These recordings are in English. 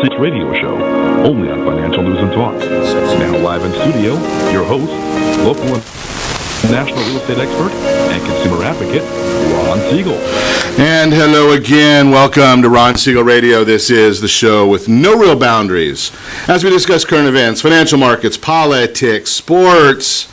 Siegel radio show, only on Financial News and Talk. Now live in studio, your host, local and national real estate expert and consumer advocate, Ron Siegel. And hello again. Welcome to Ron Siegel Radio. This is the show with no real boundaries as we discuss current events, financial markets, politics, sports,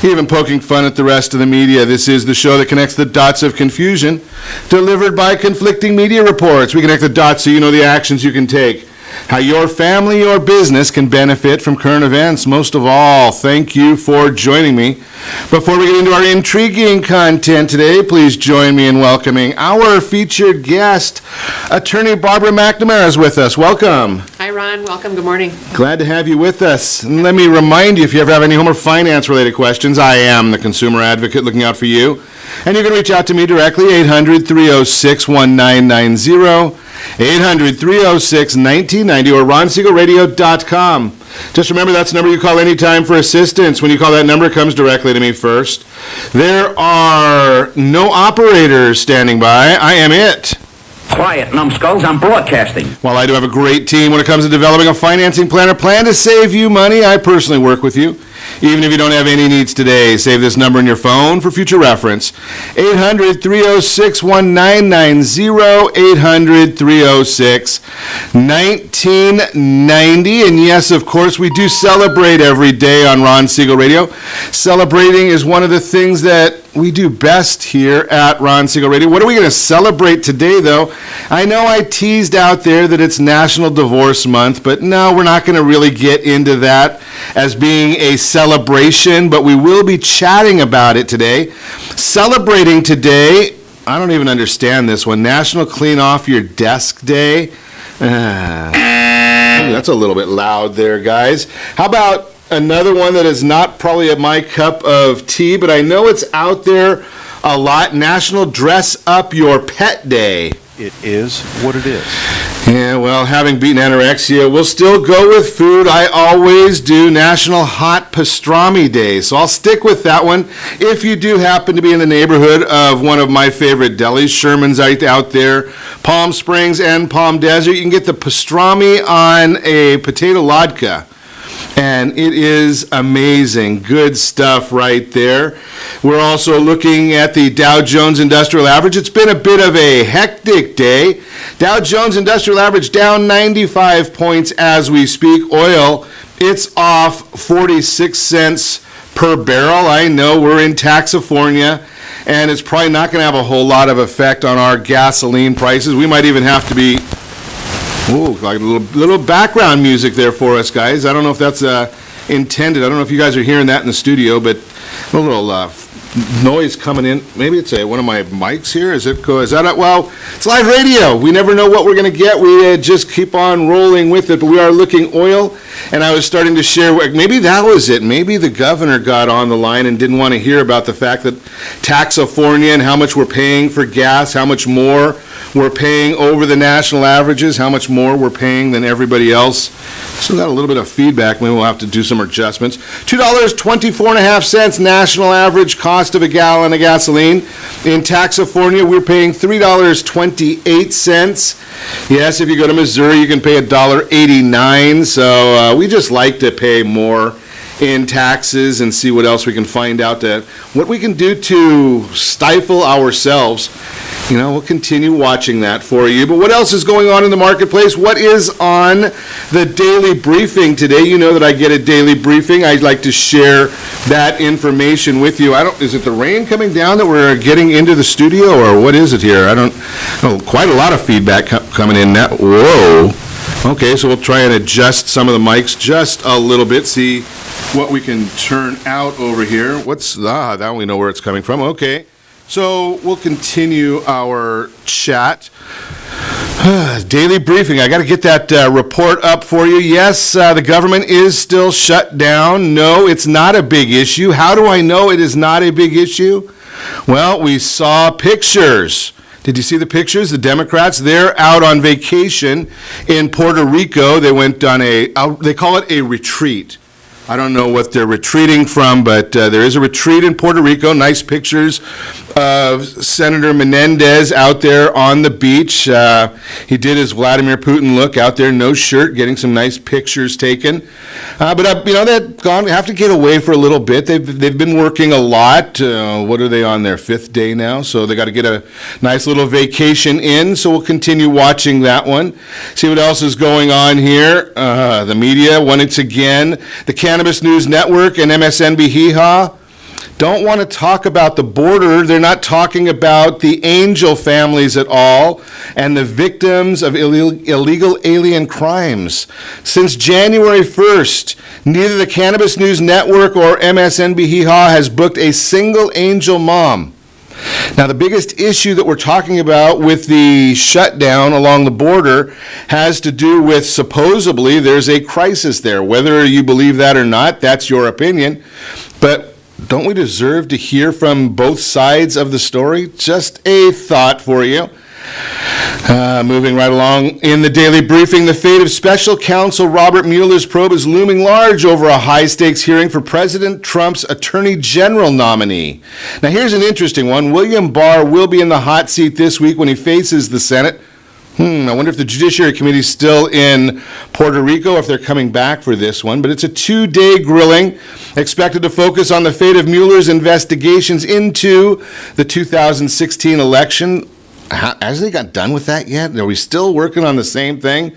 even poking fun at the rest of the media. This is the show that connects the dots of confusion delivered by conflicting media reports. We connect the dots so you know the actions you can take, how your family or business can benefit from current events. Most of all, thank you for joining me. Before we get into our intriguing content today, please join me in welcoming our featured guest. Attorney Barbara McNamara is with us. Welcome. Hi, Ron. Welcome. Good morning. Glad to have you with us. And let me remind you, if you ever have any home or finance-related questions, I am the consumer advocate looking out for you. And you can reach out to me directly, 800-306-1990, 800-306-1990, or ronsiegelradio.com. Just remember, that's the number you call anytime for assistance. When you call that number, it comes directly to me first. There are no operators standing by. I am it. Quiet, numbskulls, I'm broadcasting. While I do have a great team when it comes to developing a financing plan or plan to save you money, I personally work with you. Even if you don't have any needs today, save this number in your phone for future reference. 800-306-1990, 800-306-1990. And yes, of course, we do celebrate every day on Ron Siegel Radio. Celebrating is one of the things that we do best here at Ron Siegel Radio. What are we going to celebrate today, though? I know I teased out there that it's National Divorce Month, but no, we're not going to really get into that as being a celebration, but we will be chatting about it today. Celebrating today, I don't even understand this one, National Clean Off Your Desk Day. That's a little bit loud there, guys. How about another one that is not probably my cup of tea, but I know it's out there a lot, National Dress Up Your Pet Day. It is what it is. Yeah, well, having beaten anorexia, we'll still go with food. I always do. National Hot Pastrami Day. So I'll stick with that one. If you do happen to be in the neighborhood of one of my favorite delis, Sherman's out there, Palm Springs and Palm Desert, you can get the pastrami on a potato latke. And it is amazing. Good stuff right there. We're also looking at the Dow Jones Industrial Average. It's been a bit of a hectic day. Dow Jones Industrial Average down 95 points as we speak. Oil, it's off 46 cents per barrel. I know we're in Taxifornia, and it's probably not going to have a whole lot of effect on our gasoline prices. We might even have to be like a little background music there for us, guys. I don't know if that's intended. I don't know if you guys are hearing that in the studio, but a little noise coming in. Maybe it's one of my mics here. Is that it? Well, it's live radio. We never know what we're going to get. We just keep on rolling with it, but we are looking oil, and I was starting to share, maybe that was it. Maybe the governor got on the line and didn't want to hear about the fact that Taxifornia and how much we're paying for gas, how much more we're paying over the national averages, how much more we're paying than everybody else. So got a little bit of feedback. Maybe we'll have to do some adjustments. $2.24.5 national average cost of a gallon of gasoline. In Taxifornia, we're paying $3.28. Yes, if you go to Missouri, you can pay $1.89. So we just like to pay more in taxes and see what else we can find out, what we can do to stifle ourselves. You know, we'll continue watching that for you. But what else is going on in the marketplace? What is on the daily briefing today? You know that I get a daily briefing. I'd like to share that information with you. Is it the rain coming down that we're getting into the studio, or what is it here? I don't know. Quite a lot of feedback coming in now. Whoa. Okay, so we'll try and adjust some of the mics just a little bit, see what we can turn out over here. Now we know where it's coming from. Okay. So we'll continue our chat. Daily briefing. I got to get that report up for you. Yes, the government is still shut down. No, it's not a big issue. How do I know it is not a big issue? Well, we saw pictures. Did you see the pictures? The Democrats, they're out on vacation in Puerto Rico. They went on they call it a retreat. I don't know what they're retreating from, but there is a retreat in Puerto Rico. Nice pictures of Senator Menendez out there on the beach. He did his Vladimir Putin look out there, no shirt, getting some nice pictures taken. But they've have to get away for a little bit. They've been working a lot. What are they on their 5th day now? So they got to get a nice little vacation in. So we'll continue watching that one. See what else is going on here. The media, once again, the Cannabis News Network and MSNBC don't want to talk about the border. They're not talking about the Angel families at all and the victims of illegal alien crimes. Since January 1st, neither the Cannabis News Network or MSNBC has booked a single Angel mom. Now, the biggest issue that we're talking about with the shutdown along the border has to do with supposedly there's a crisis there. Whether you believe that or not, that's your opinion. But don't we deserve to hear from both sides of the story? Just a thought for you. Moving right along, in the daily briefing, the fate of special counsel Robert Mueller's probe is looming large over a high-stakes hearing for President Trump's Attorney General nominee. Now, here's an interesting one. William Barr will be in the hot seat this week when he faces the Senate. I wonder if the Judiciary Committee is still in Puerto Rico, if they're coming back for this one. But it's a 2-day grilling expected to focus on the fate of Mueller's investigations into the 2016 election. Has they got done with that yet? Are we still working on the same thing?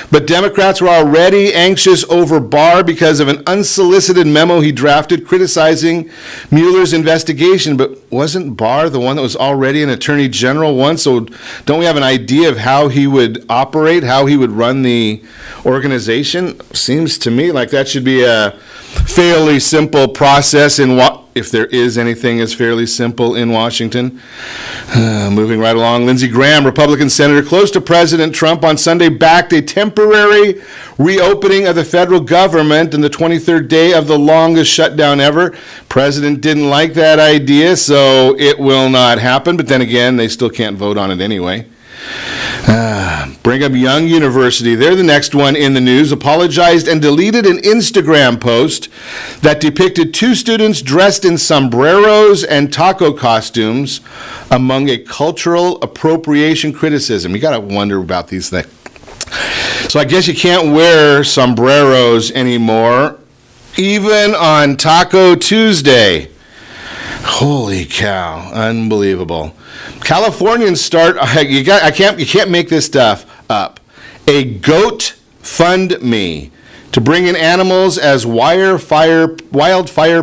But Democrats were already anxious over Barr because of an unsolicited memo he drafted criticizing Mueller's investigation. But wasn't Barr the one that was already an attorney general once? So don't we have an idea of how he would operate, how he would run the organization? Seems to me like that should be a fairly simple process in if there is anything as fairly simple in Washington. Moving right along, Lindsey Graham, Republican senator close to President Trump, on Sunday backed a temporary reopening of the federal government in the 23rd day of the longest shutdown ever. President didn't like that idea, so it will not happen. But then again, they still can't vote on it anyway. Brigham Young University, they're the next one in the news, apologized and deleted an Instagram post that depicted 2 students dressed in sombreros and taco costumes among a cultural appropriation criticism. You got to wonder about these things. So I guess you can't wear sombreros anymore, even on Taco Tuesday. Holy cow, unbelievable. Californians start, you can't make this stuff up. A goat fund me to bring in animals as wildfire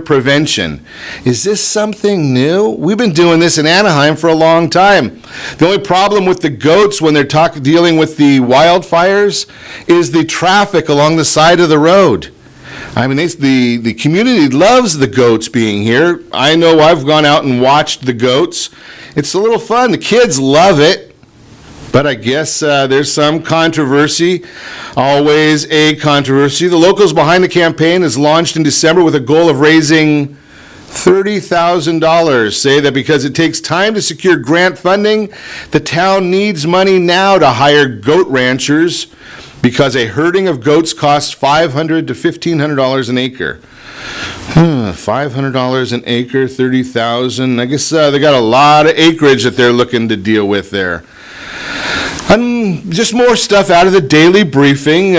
prevention. Is this something new? We've been doing this in Anaheim for a long time. The only problem with the goats when they're dealing with the wildfires is the traffic along the side of the road. I mean, the community loves the goats being here. I know I've gone out and watched the goats. It's a little fun. The kids love it. But I guess there's some controversy, always a controversy. The locals behind the campaign is launched in December with a goal of raising $30,000. Say that because it takes time to secure grant funding, the town needs money now to hire goat ranchers, because a herding of goats costs $500 to $1,500 an acre. $500 an acre, $30,000. I guess they got a lot of acreage that they're looking to deal with there. Just more stuff out of the daily briefing.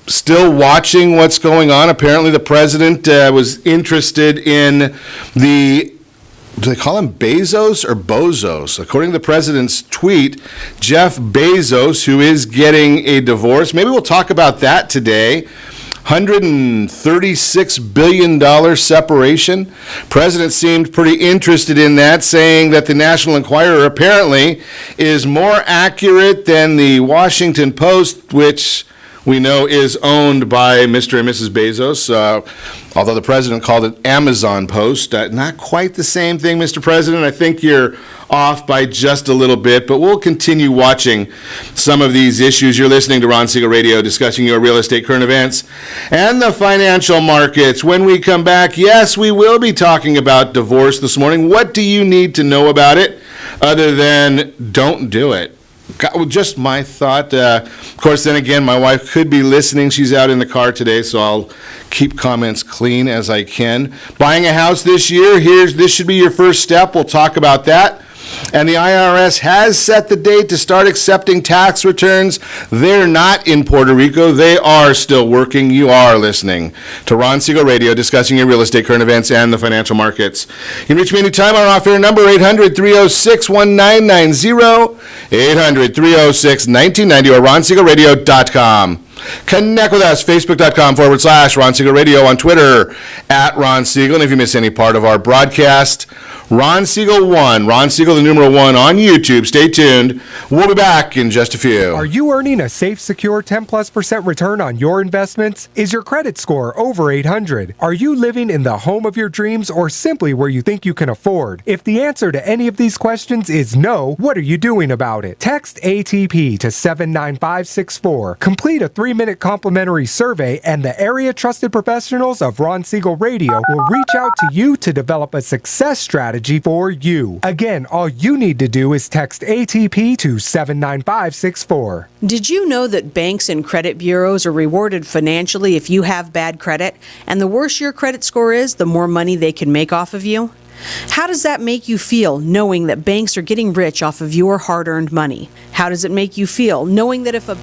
Still watching what's going on. Apparently the president was interested in the, do they call him Bezos or Bozos? According to the president's tweet, Jeff Bezos, who is getting a divorce. Maybe we'll talk about that today. $136 billion separation. President seemed pretty interested in that, saying that the National Enquirer apparently is more accurate than the Washington Post, which we know is owned by Mr. and Mrs. Bezos, although the president called it Amazon Post. Not quite the same thing, Mr. President. I think you're off by just a little bit, but we'll continue watching some of these issues. You're listening to Ron Siegel Radio, discussing your real estate current events and the financial markets. When we come back, yes, we will be talking about divorce this morning. What do you need to know about it other than don't do it? Just my thought. Of course, then again, my wife could be listening. She's out in the car today, so I'll keep comments clean as I can. Buying a house this year, this should be your first step. We'll talk about that. And the IRS has set the date to start accepting tax returns. They're not in Puerto Rico. They are still working. You are listening to Ron Siegel Radio, discussing your real estate, current events, and the financial markets. You can reach me anytime. Our off-air number, 800-306-1990, 800-306-1990, or ronsiegelradio.com. Connect with us, facebook.com/Ron Siegel Radio, on Twitter, @Ron Siegel. And if you miss any part of our broadcast, Ron Siegel 1, Ron Siegel the numeral 1 on YouTube. Stay tuned. We'll be back in just a few. Are you earning a safe, secure 10+% return on your investments? Is your credit score over 800? Are you living in the home of your dreams, or simply where you think you can afford? If the answer to any of these questions is no, what are you doing about it? Text ATP to 79564. Complete a 3-minute complimentary survey, and the area trusted professionals of Ron Siegel Radio will reach out to you to develop a success strategy for you. Again, all you need to do is text ATP to 79564. Did you know that banks and credit bureaus are rewarded financially if you have bad credit? And the worse your credit score is, the more money they can make off of you? How does that make you feel, knowing that banks are getting rich off of your hard-earned money? How does it make you feel, knowing that if a...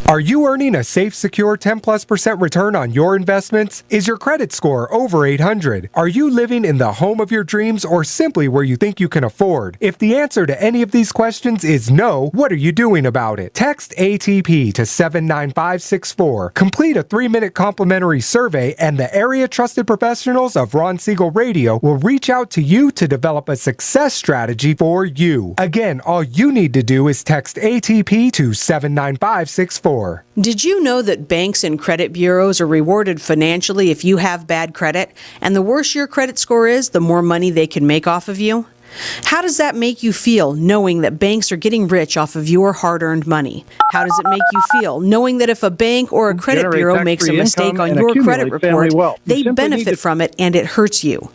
Are you earning a safe, secure 10+% return on your investments? Is your credit score over 800? Are you living in the home of your dreams, or simply where you think you can afford? If the answer to any of these questions is no, what are you doing about it? Text ATP to 79564. Complete a 3-minute complimentary survey, and the area trusted professionals of Ron Siegel Radio will reach out to you to develop a success strategy for you. Again, all you need to do is text ATP to 79564. Did you know that banks and credit bureaus are rewarded financially if you have bad credit? And the worse your credit score is, the more money they can make off of you? How does that make you feel, knowing that banks are getting rich off of your hard-earned money? How does it make you feel, knowing that if a bank or a credit bureau makes a mistake on your credit report, they benefit from it and it hurts you?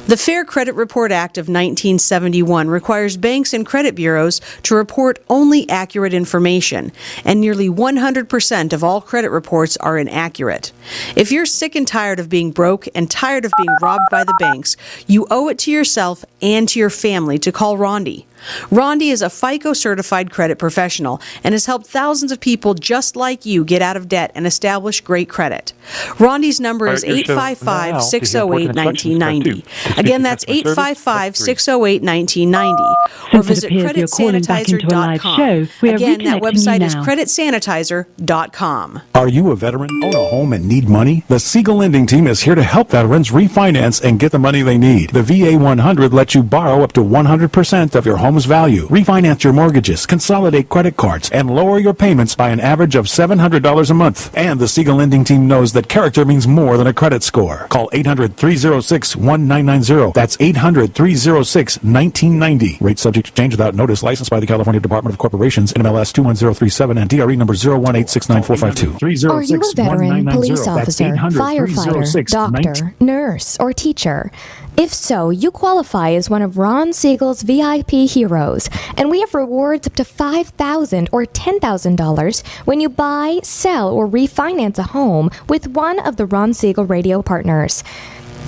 The Fair Credit Report Act of 1971 requires banks and credit bureaus to report only accurate information, and nearly 100% of all credit reports are inaccurate. If you're sick and tired of being broke and tired of being robbed by the banks, you owe it to yourself and to your family to call Rondi. Rondi is a FICO-certified credit professional and has helped thousands of people just like you get out of debt and establish great credit. Rondi's number is 855-608-1990. Again, that's 855-608-1990. Or visit creditsanitizer.com. Again, that website is creditsanitizer.com. Are you a veteran, own a home, and need money? The Siegel Lending Team is here to help veterans refinance and get the money they need. The VA 100 lets you borrow up to 100% of your home's value, refinance your mortgages, consolidate credit cards, and lower your payments by an average of $700 a month. And the Siegel Lending Team knows that character means more than a credit score. Call 800-306-1990. That's 800-306-1990. Rate subject to change without notice. Licensed by the California Department of Corporations, NMLS 21037, and DRE number 018694452. Are you a veteran, police officer, firefighter, doctor, nurse, or teacher? If so, you qualify as one of Ron Siegel's VIP heroes, and we have rewards up to $5,000 or $10,000 when you buy, sell, or refinance a home with one of the Ron Siegel Radio partners.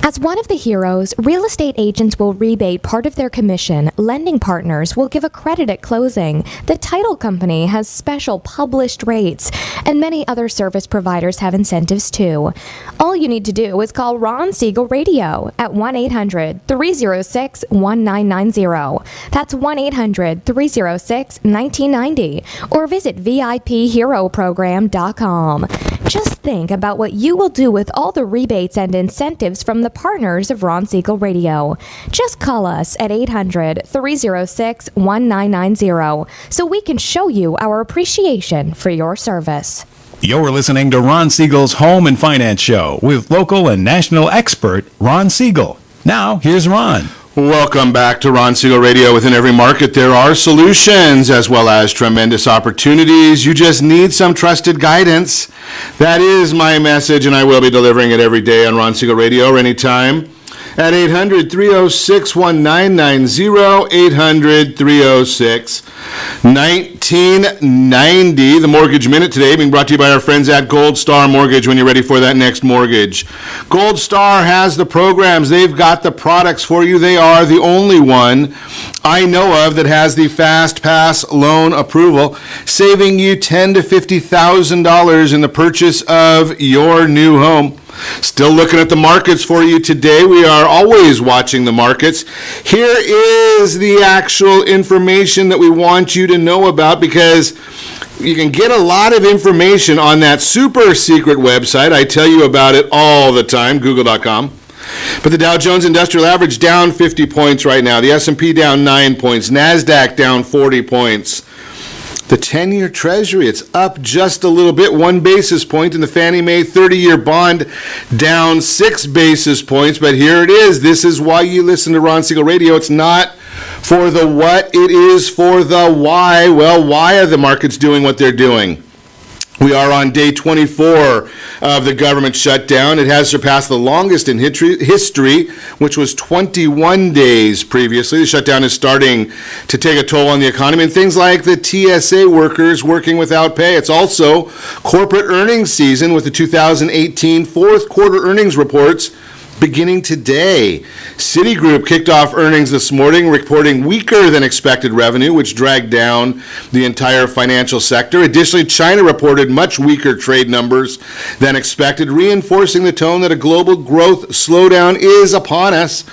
As one of the heroes, real estate agents will rebate part of their commission, lending partners will give a credit at closing, the title company has special published rates, and many other service providers have incentives too. All you need to do is call Ron Siegel Radio at 1-800-306-1990. That's 1-800-306-1990, or visit VIPHeroProgram.com. Just think about what you will do with all the rebates and incentives from the partners of Ron Siegel Radio. Just call us at 800-306-1990 so we can show you our appreciation for your service. You're listening to Ron Siegel's Home and Finance Show with local and national expert Ron Siegel. Now, here's Ron. Welcome back to Ron Siegel Radio. Within every market, there are solutions as well as tremendous opportunities. You just need some trusted guidance. That is my message, and I will be delivering it every day on Ron Siegel Radio or anytime. at 800-306-1990, 800-306-1990. The Mortgage Minute today being brought to you by our friends at Gold Star Mortgage when you're ready for that next mortgage. Gold Star has the programs. They've got the products for you. They are the only one I know of that has the Fast Pass loan approval, saving you $10,000 to $50,000 in the purchase of your new home. Still looking at the markets for you today. We are always watching the markets. Here is the actual information that we want you to know about, because you can get a lot of information on that super secret website. I tell you about it all the time, google.com. But the Dow Jones Industrial Average down 50 points right now. The S&P down 9 points. NASDAQ down 40 points. The 10-year Treasury, it's up just a little bit, 1 basis point. And the Fannie Mae 30-year bond down 6 basis points. But here it is. This is why you listen to Ron Siegel Radio. It's not for the what, it is for the why. Well, why are the markets doing what they're doing? We are on day 24 of the government shutdown. It has surpassed the longest in history, which was 21 days previously. The shutdown is starting to take a toll on the economy, and things like the TSA workers working without pay. It's also corporate earnings season, with the 2018 fourth quarter earnings reports beginning today. Citigroup kicked off earnings this morning, reporting weaker than expected revenue, which dragged down the entire financial sector. Additionally, China reported much weaker trade numbers than expected, reinforcing the tone that a global growth slowdown is upon us.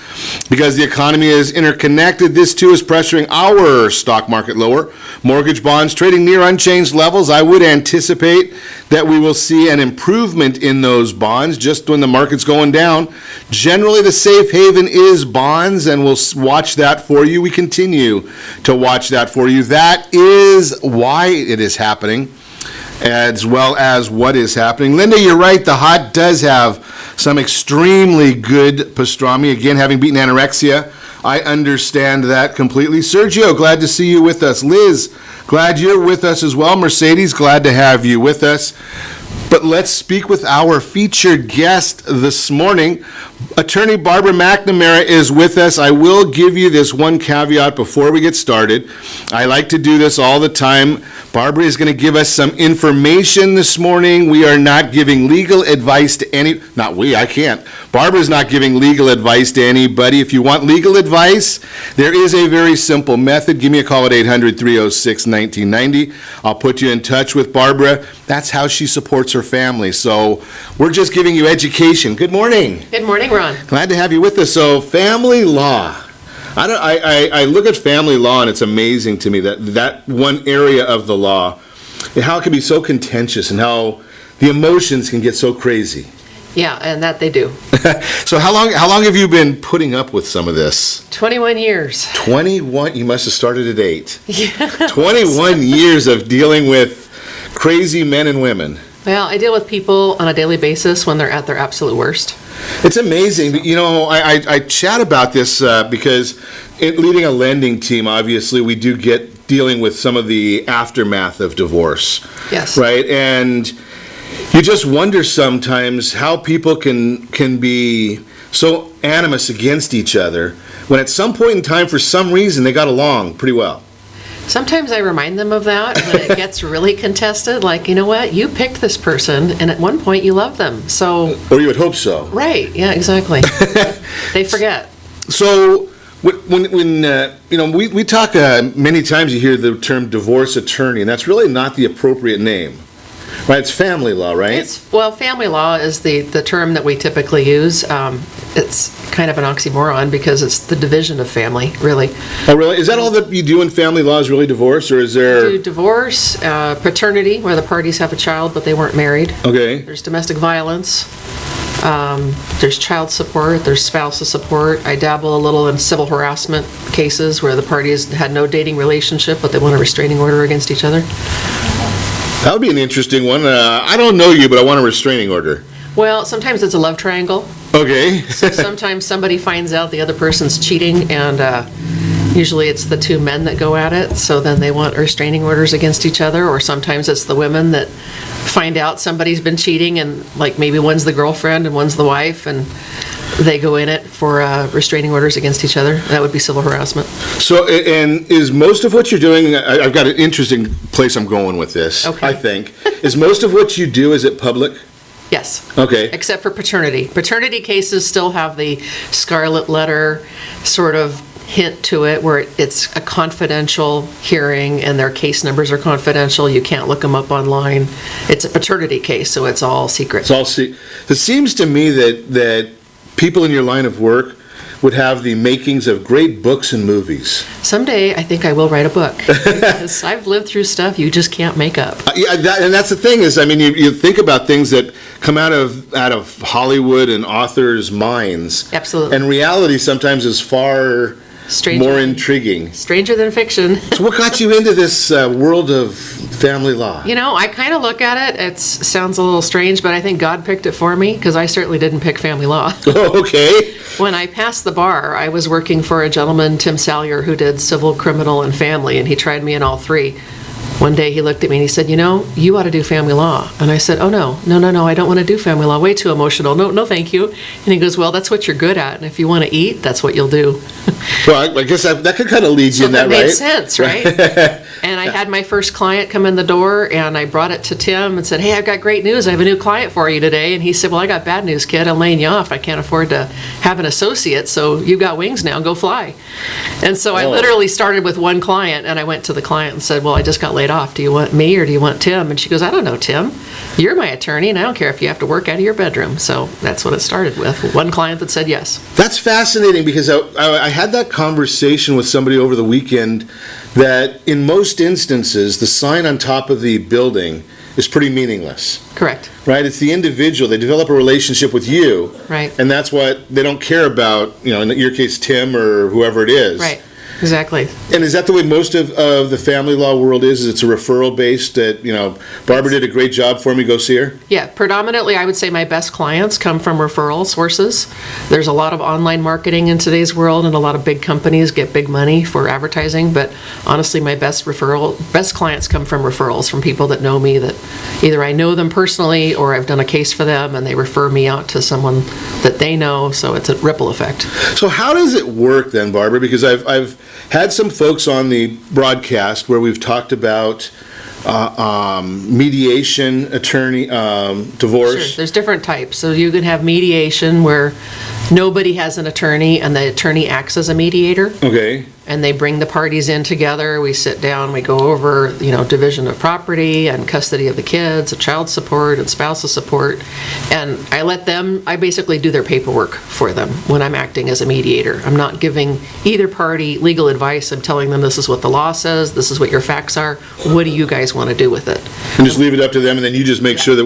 Because the economy is interconnected, this too is pressuring our stock market lower. Mortgage bonds trading near unchanged levels. I would anticipate that we will see an improvement in those bonds just when the market's going down. Generally, the safe haven is bonds, and we'll watch that for you. We continue to watch that for you. That is why it is happening, as well as what is happening. Linda, you're right. The hot does have some extremely good pastrami. Again, having beaten anorexia, I understand that completely. Sergio, glad to see you with us. Liz, glad you're with us as well. Mercedes, glad to have you with us. But let's speak with our featured guest this morning. Attorney Barbara McNamara is with us. I will give you this one caveat before we get started. I like to do this all the time. Barbara is going to give us some information this morning. We are not giving legal advice to any, not we, I can't. Barbara's not giving legal advice to anybody. If you want legal advice, there is a very simple method. Give me a call at 800-306-1990. I'll put you in touch with Barbara. That's how she supports her family. So we're just giving you education. Good morning. Good morning, Ron. Glad to have you with us. So family law. I look at family law, and it's amazing to me that one area of the law, and how it can be so contentious and how the emotions can get so crazy. Yeah, and that they do. So how long have you been putting up with some of this? 21 years. 21? You must have started at 8. Yeah. 21 years of dealing with crazy men and women. Well, I deal with people on a daily basis when they're at their absolute worst. It's amazing. You know, I chat about this because leading a lending team, obviously, we do get dealing with some of the aftermath of divorce. Yes. Right? And you just wonder sometimes how people can be so animous against each other when at some point in time, for some reason, they got along pretty well. Sometimes I remind them of that when it gets really contested. Like, you know what? You picked this person, and at one point you loved them. So, or you would hope so. Right. Yeah, exactly. They forget. So when we talk many times, you hear the term divorce attorney, and that's really not the appropriate name. Right, it's family law, right? Family law is the term that we typically use. It's kind of an oxymoron because it's the division of family, really. Oh, really? Is that all that you do in family law is really divorce, or is there... We do divorce, paternity, where the parties have a child but they weren't married. Okay. There's domestic violence. There's child support. There's spousal support. I dabble a little in civil harassment cases where the parties had no dating relationship but they want a restraining order against each other. That would be an interesting one. I don't know you, but I want a restraining order. Well, sometimes it's a love triangle. Okay. So sometimes somebody finds out the other person's cheating, and usually it's the two men that go at it, so then they want restraining orders against each other, or sometimes it's the women that find out somebody's been cheating, and like maybe one's the girlfriend and one's the wife, and they go in it for restraining orders against each other. That would be civil harassment. So, and is most of what you're doing, I've got an interesting place I'm going with this, Okay. I think. Is most of what you do, is it public? Yes. Okay. Except for paternity. Paternity cases still have the scarlet letter sort of hint to it, where it's a confidential hearing and their case numbers are confidential. You can't look them up online. It's a paternity case, so it's all secret. It seems to me that people in your line of work would have the makings of great books and movies. Someday, I think I will write a book, because I've lived through stuff you just can't make up. And that's the thing is, I mean, you think about things that come out of Hollywood and authors' minds. Absolutely. And reality sometimes is far more intriguing. Stranger than fiction. So what got you into this world of family law? You know, I kind of look at it, it sounds a little strange, but I think God picked it for me, because I certainly didn't pick family law. Oh, okay. When I passed the bar, I was working for a gentleman, Tim Salyer, who did civil, criminal, and family, and he tried me in all three. One day he looked at me and he said, you know, you ought to do family law. And I said, oh, no, I don't want to do family law. Way too emotional. No, thank you. And he goes, well, that's what you're good at. And if you want to eat, that's what you'll do. Well, I guess that could kind of lead you in that, right? That made sense, right? And I had my first client come in the door, and I brought it to Tim and said, hey, I've got great news. I have a new client for you today. And he said, well, I got bad news, kid. I'm laying you off. I can't afford to have an associate, so you've got wings now. Go fly. And so I literally started with one client, and I went to the client and said, well, I just got laid off. Do you want me or do you want Tim? And she goes, I don't know, Tim. You're my attorney, and I don't care if you have to work out of your bedroom. So that's what it started with. One client that said yes. That's fascinating, because I had that conversation with somebody over the weekend that in most instances, the sign on top of the building is pretty meaningless. Correct. Right? It's the individual. They develop a relationship with you. Right. And that's what they don't care about, you know, in your case, Tim or whoever it is. Right. Exactly. And is that the way most of the family law world is? It's a referral based that, you know, Barbara did a great job for me, go see her? Yeah, predominantly I would say my best clients come from referral sources. There's a lot of online marketing in today's world, and a lot of big companies get big money for advertising, but honestly my best clients come from referrals, from people that know me, that either I know them personally or I've done a case for them and they refer me out to someone that they know, so it's a ripple effect. So how does it work then, Barbara? Because I've had some folks on the broadcast where we've talked about mediation, attorney, divorce. Sure, there's different types. So you can have mediation where nobody has an attorney and the attorney acts as a mediator. Okay. And they bring the parties in together. We sit down, we go over, you know, division of property and custody of the kids, and child support and spousal support. And I basically do their paperwork for them when I'm acting as a mediator. I'm not giving either party legal advice. I'm telling them this is what the law says, this is what your facts are. What do you guys want to do with it? And just leave it up to them, and then you just make sure that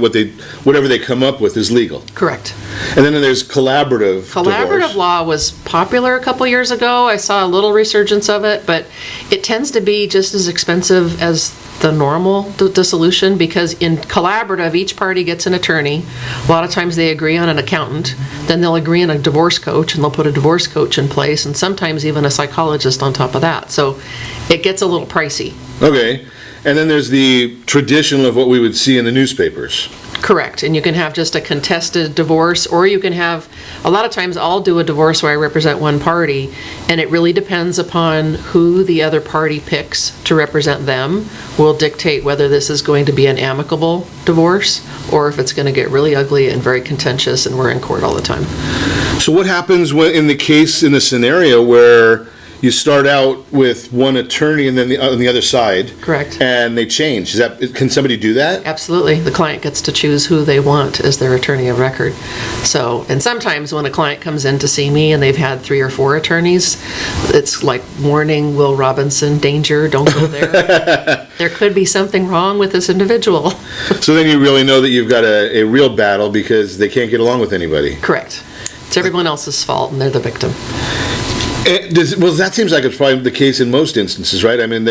whatever they come up with is legal. Correct. And then there's collaborative divorce. Law was popular a couple years ago. I saw a little resurgence of it, but it tends to be just as expensive as the normal dissolution, because in collaborative, each party gets an attorney. A lot of times they agree on an accountant, then they'll agree on a divorce coach, and they'll put a divorce coach in place, and sometimes even a psychologist on top of that. So it gets a little pricey. Okay. And then there's the tradition of what we would see in the newspapers. Correct. And you can have just a contested divorce, or you can have, a lot of times I'll do a divorce where I represent one party, and it really depends upon who the other party picks to represent them will dictate whether this is going to be an amicable divorce or if it's going to get really ugly and very contentious and we're in court all the time. So what happens in the scenario where you start out with one attorney and then on the other side? Correct. And they change. Can somebody do that? Absolutely. The client gets to choose who they want as their attorney of record. So, and sometimes when a client comes in to see me and they've had 3 or 4 attorneys, it's like, warning, Will Robinson, danger, don't go there. There could be something wrong with this individual. So then you really know that you've got a real battle because they can't get along with anybody. Correct. It's everyone else's fault and they're the victim. Well, that seems like it's probably the case in most instances, right? I mean,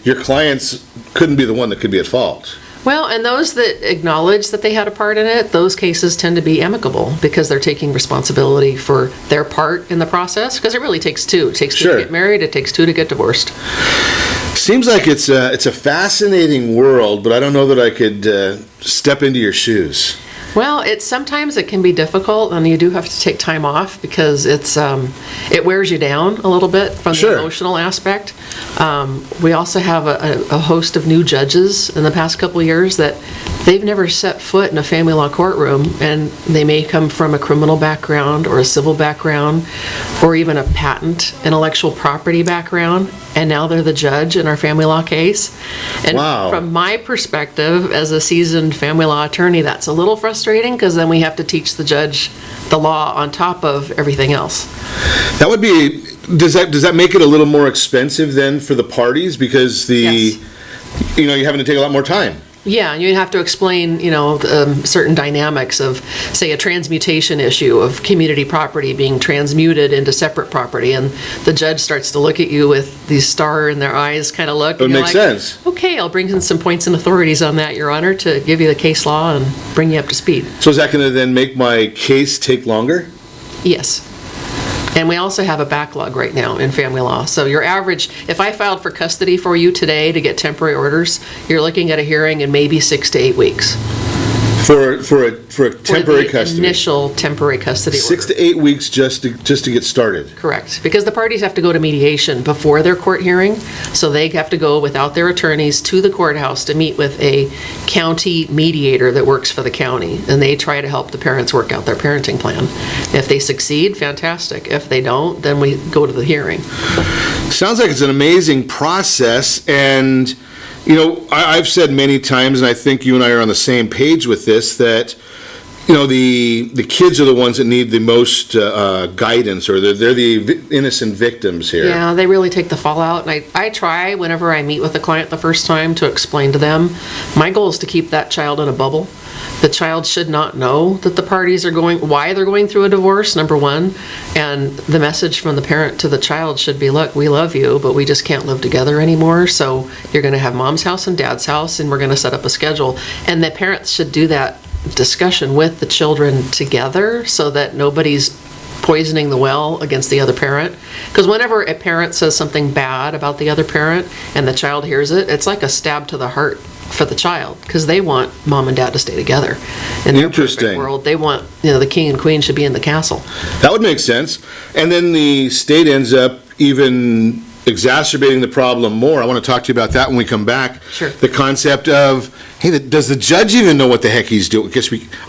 your clients couldn't be the one that could be at fault. Well, and those that acknowledge that they had a part in it, those cases tend to be amicable because they're taking responsibility for their part in the process, because it really takes 2. It takes 2 to get married, it takes 2 to get divorced. Seems like it's a fascinating world, but I don't know that I could step into your shoes. Well, sometimes it can be difficult, and you do have to take time off because it wears you down a little bit from the emotional aspect. We also have a host of new judges in the past couple of years that they've never set foot in a family law courtroom, and they may come from a criminal background or a civil background or even a patent intellectual property background, and now they're the judge in our family law case. And from my perspective as a seasoned family law attorney, that's a little frustrating because then we have to teach the judge the law on top of everything else. That would be, does that make it a little more expensive then for the parties because you're having to take a lot more time? Yeah, you have to explain, certain dynamics of, say, a transmutation issue of community property being transmuted into separate property, and the judge starts to look at you with these star in their eyes kind of look. It makes sense. Okay, I'll bring in some points and authorities on that, Your Honor, to give you the case law and bring you up to speed. So is that going to then make my case take longer? Yes. And we also have a backlog right now in family law. So your average, if I filed for custody for you today to get temporary orders, you're looking at a hearing in maybe 6 to 8 weeks. For a temporary custody? Initial temporary custody order. 6 to 8 weeks just to get started? Correct. Because the parties have to go to mediation before their court hearing, so they have to go without their attorneys to the courthouse to meet with a county mediator that works for the county, and they try to help the parents work out their parenting plan. If they succeed, fantastic. If they don't, then we go to the hearing. Sounds like it's an amazing process, and I've said many times, and I think you and I are on the same page with this, that the kids are the ones that need the most guidance, or they're the innocent victims here. Yeah, they really take the fallout, and I try whenever I meet with a client the first time to explain to them. My goal is to keep that child in a bubble. The child should not know that the parties are why they're going through a divorce, number one, and the message from the parent to the child should be, look, we love you, but we just can't live together anymore, so you're going to have mom's house and dad's house, and we're going to set up a schedule. And the parents should do that discussion with the children together so that nobody's poisoning the well against the other parent. Because whenever a parent says something bad about the other parent and the child hears it, it's like a stab to the heart for the child, because they want mom and dad to stay together. In their perfect world, they want, the king and queen should be in the castle. That would make sense. And then the state ends up even exacerbating the problem more. I want to talk to you about that when we come back. Sure. The concept of, hey, does the judge even know what the heck he's doing?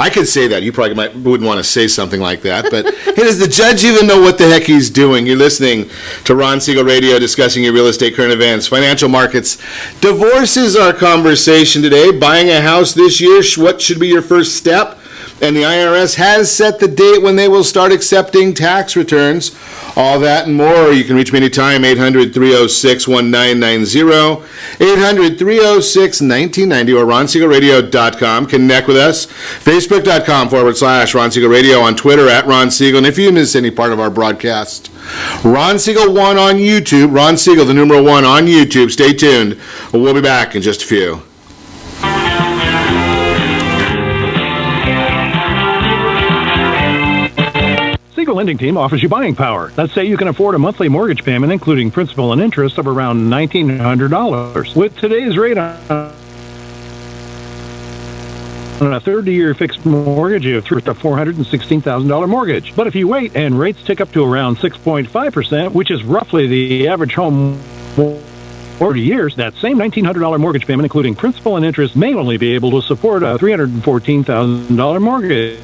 I could say that. You probably wouldn't want to say something like that. But hey, does the judge even know what the heck he's doing? You're listening to Ron Siegel Radio, discussing your real estate, current events, financial markets. Divorce is our conversation today. Buying a house this year, what should be your first step? And the IRS has set the date when they will start accepting tax returns. All that and more. You can reach me anytime, 800-306-1990, 800-306-1990, or RonSiegelRadio.com. Connect with us, Facebook.com/Ron Siegel Radio, on Twitter @Ron Siegel. And if you miss any part of our broadcast, Ron Siegel 1 on YouTube, Ron Siegel, the numeral 1 on YouTube. Stay tuned. We'll be back in just a few. Siegel Lending Team offers you buying power. Let's say you can afford a monthly mortgage payment, including principal and interest, of around $1,900. With today's rate on a 30-year fixed mortgage, you have a $416,000 mortgage. But if you wait and rates tick up to around 6.5%, which is roughly the average home 40 years, that same $1,900 mortgage payment, including principal and interest, may only be able to support a $314,000 mortgage.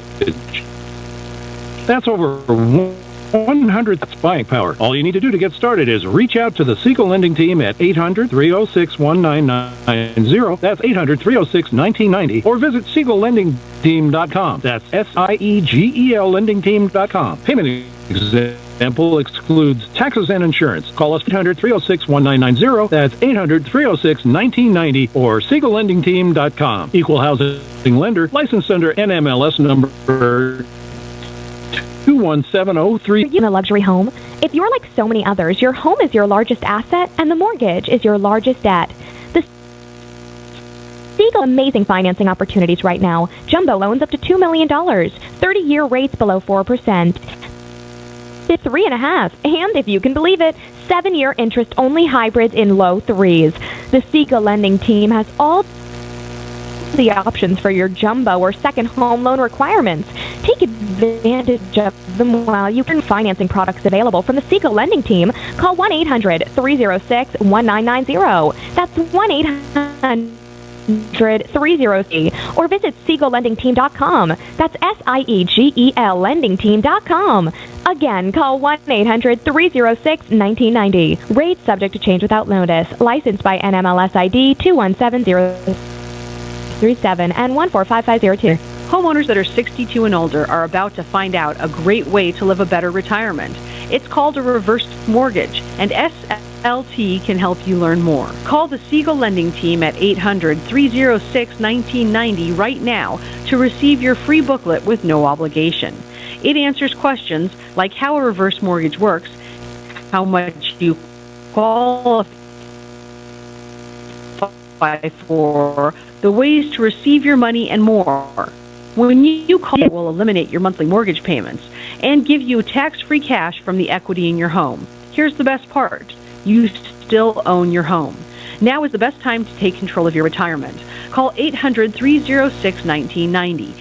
That's over 100. That's buying power. All you need to do to get started is reach out to the Siegel Lending Team at 800-306-1990. That's 800-306-1990. Or visit SiegelLendingTeam.com. That's SIEGEL LendingTeam.com. Payment example excludes taxes and insurance. Call us 800-306-1990. That's 800-306-1990 or SiegelLendingTeam.com. Equal housing lender, licensed under NMLS number 21703. In a luxury home, if you're like so many others, your home is your largest asset and the mortgage is your largest debt. The Siegel amazing financing opportunities right now. Jumbo loans up to $2 million, 30-year rates below 4%, 3.5%, and if you can believe it, 7-year interest-only hybrids in low 3s. The Siegel Lending Team has all easy options for your jumbo or second home loan requirements. Take advantage of them while you can financing products available from the Siegel Lending Team. Call 1-800-306-1990. That's 1-800-306 or visit SiegelLendingTeam.com. That's SIEGEL LendingTeam.com. Again, call 1-800-306-1990. Rates subject to change without notice. Licensed by NMLS ID 217037 and 145502. Homeowners that are 62 and older are about to find out a great way to live a better retirement. It's called a reverse mortgage, and SLT can help you learn more. Call the Siegel Lending Team at 800-306-1990 right now to receive your free booklet with no obligation. It answers questions like how a reverse mortgage works, how much you qualify for, the ways to receive your money, and more. When you call, it will eliminate your monthly mortgage payments and give you tax-free cash from the equity in your home. Here's the best part. You still own your home. Now is the best time to take control of your retirement. Call 800-306-1990.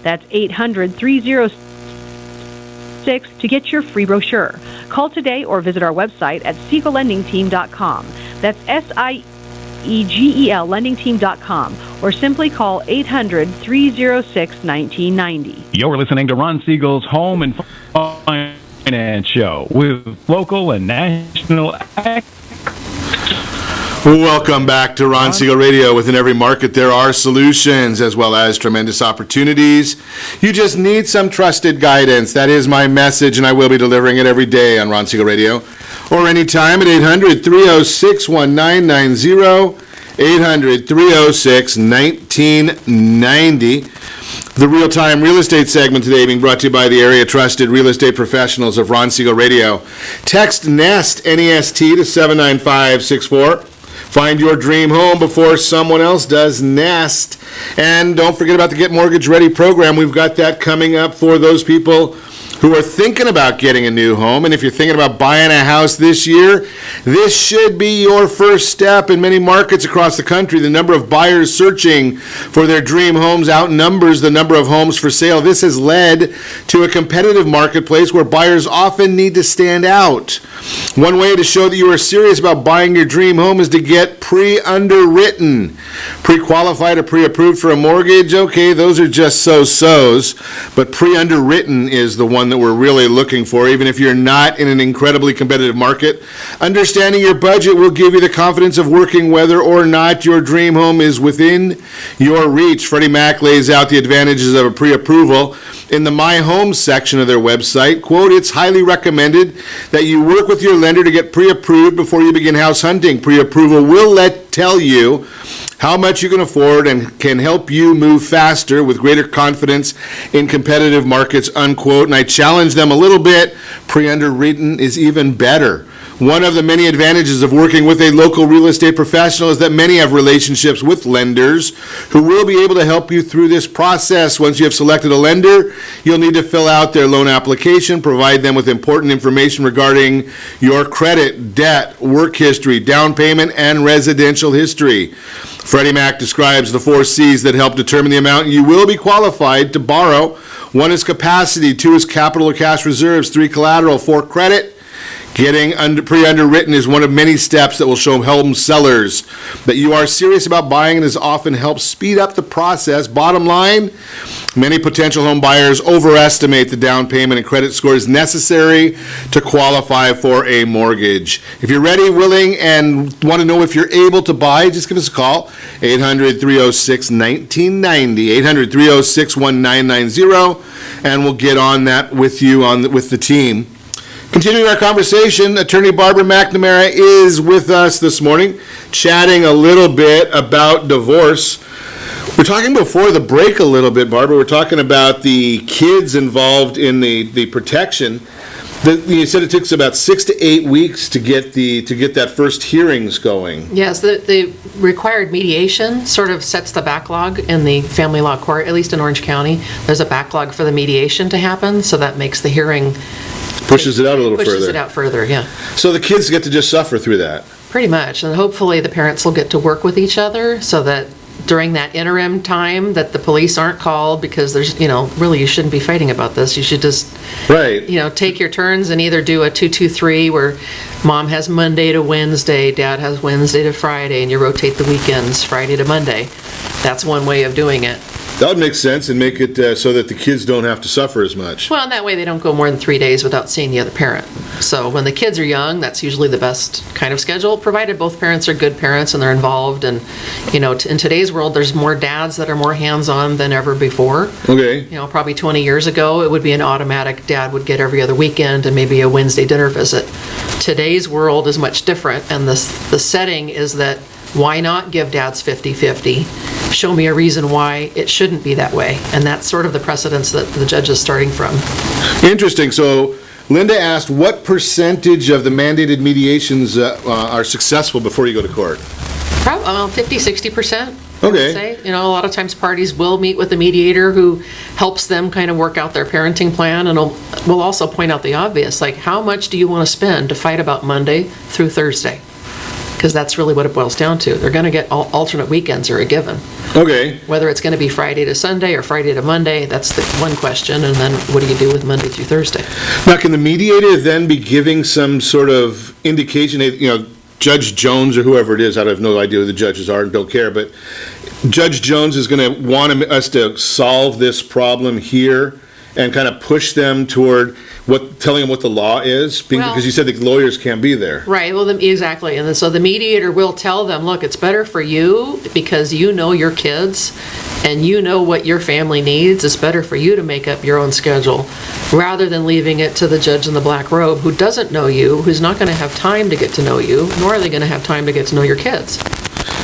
That's 800-306 to get your free brochure. Call today or visit our website at SiegelLendingTeam.com. That's SIEGEL LendingTeam.com, or simply call 800-306-1990. You're listening to Ron Siegel's Home and Finance Show with local and national experts. Welcome back to Ron Siegel Radio. Within every market, there are solutions as well as tremendous opportunities. You just need some trusted guidance. That is my message, and I will be delivering it every day on Ron Siegel Radio or anytime at 800-306-1990, 800-306-1990. The real-time real estate segment today being brought to you by the area trusted real estate professionals of Ron Siegel Radio. Text NEST, N-E-S-T, to 79564. Find your dream home before someone else does. Nest. And don't forget about the Get Mortgage Ready program. We've got that coming up for those people who are thinking about getting a new home. And if you're thinking about buying a house this year, this should be your first step. In many markets across the country, the number of buyers searching for their dream homes outnumbers the number of homes for sale. This has led to a competitive marketplace where buyers often need to stand out. One way to show that you are serious about buying your dream home is to get pre-underwritten. Pre-qualified or pre-approved for a mortgage, okay, those are just so-sos. But pre-underwritten is the one that we're really looking for, even if you're not in an incredibly competitive market. Understanding your budget will give you the confidence of working whether or not your dream home is within your reach. Freddie Mac lays out the advantages of a pre-approval in the My Home section of their website. Quote, it's highly recommended that you work with your lender to get pre-approved before you begin house hunting. Pre-approval will tell you how much you can afford and can help you move faster with greater confidence in competitive markets, unquote. And I challenge them a little bit. Pre-underwritten is even better. One of the many advantages of working with a local real estate professional is that many have relationships with lenders who will be able to help you through this process. Once you have selected a lender, you'll need to fill out their loan application, provide them with important information regarding your credit, debt, work history, down payment, and residential history. Freddie Mac describes the 4 C's that help determine the amount you will be qualified to borrow. 1 is capacity, 2 is capital or cash reserves, 3 collateral, 4 credit. Getting pre-underwritten is one of many steps that will show home sellers that you are serious about buying and has often helped speed up the process. Bottom line, many potential home buyers overestimate the down payment and credit scores necessary to qualify for a mortgage. If you're ready, willing, and want to know if you're able to buy, just give us a call, 800-306-1990, 800-306-1990, and we'll get on that with you with the team. Continuing our conversation, attorney Barbara McNamara is with us this morning, chatting a little bit about divorce. We're talking before the break a little bit, Barbara. We're talking about the kids involved in the protection. You said it takes about 6 to 8 weeks to get that first hearings going. Yes, the required mediation sort of sets the backlog in the family law court, at least in Orange County. There's a backlog for the mediation to happen, so that makes the hearing... Pushes it out a little further. Pushes it out further, yeah. So the kids get to just suffer through that? Pretty much, and hopefully the parents will get to work with each other so that during that interim time that the police aren't called, because there's, really you shouldn't be fighting about this. You should just, take your turns and either do a 2-2-3 where mom has Monday to Wednesday, dad has Wednesday to Friday, and you rotate the weekends, Friday to Monday. That's one way of doing it. That would make sense and make it so that the kids don't have to suffer as much. Well, and that way they don't go more than 3 days without seeing the other parent. So when the kids are young, that's usually the best kind of schedule, provided both parents are good parents and they're involved. And, in today's world, there's more dads that are more hands-on than ever before. Okay. Probably 20 years ago, it would be an automatic dad would get every other weekend and maybe a Wednesday dinner visit. Today's world is much different, and the setting is that why not give dads 50-50? Show me a reason why it shouldn't be that way. And that's sort of the precedence that the judge is starting from. Interesting. So Linda asked, what percentage of the mandated mediations are successful before you go to court? Probably 50-60%. Okay. Say. A lot of times parties will meet with a mediator who helps them kind of work out their parenting plan, and will also point out the obvious, like how much do you want to spend to fight about Monday through Thursday? Because that's really what it boils down to. They're going to get alternate weekends are a given. Okay. Whether it's going to be Friday to Sunday or Friday to Monday, that's the one question. And then what do you do with Monday through Thursday? Now, can the mediator then be giving some sort of indication, Judge Jones or whoever it is, I have no idea who the judges are and don't care, but Judge Jones is going to want us to solve this problem here and kind of push them toward telling them what the law is? Because you said the lawyers can't be there. Right, well, exactly. And so the mediator will tell them, look, it's better for you because you know your kids and you know what your family needs. It's better for you to make up your own schedule rather than leaving it to the judge in the black robe who doesn't know you, who's not going to have time to get to know you, nor are they going to have time to get to know your kids.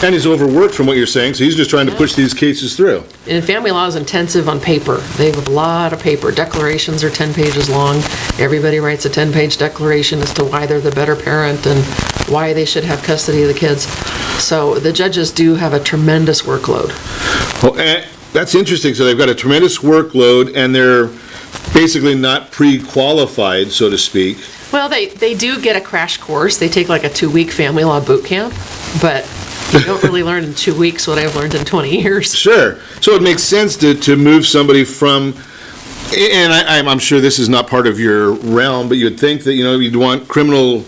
And he's overworked from what you're saying, so he's just trying to push these cases through. And family law is intensive on paper. They have a lot of paper. Declarations are 10 pages long. Everybody writes a 10-page declaration as to why they're the better parent and why they should have custody of the kids. So the judges do have a tremendous workload. Well, that's interesting. So they've got a tremendous workload, and they're basically not pre-qualified, so to speak. Well, they do get a crash course. They take like a 2-week family law boot camp, but you don't really learn in 2 weeks what I've learned in 20 years. Sure. So it makes sense to move somebody from, and I'm sure this is not part of your realm, but you'd think that, you'd want criminal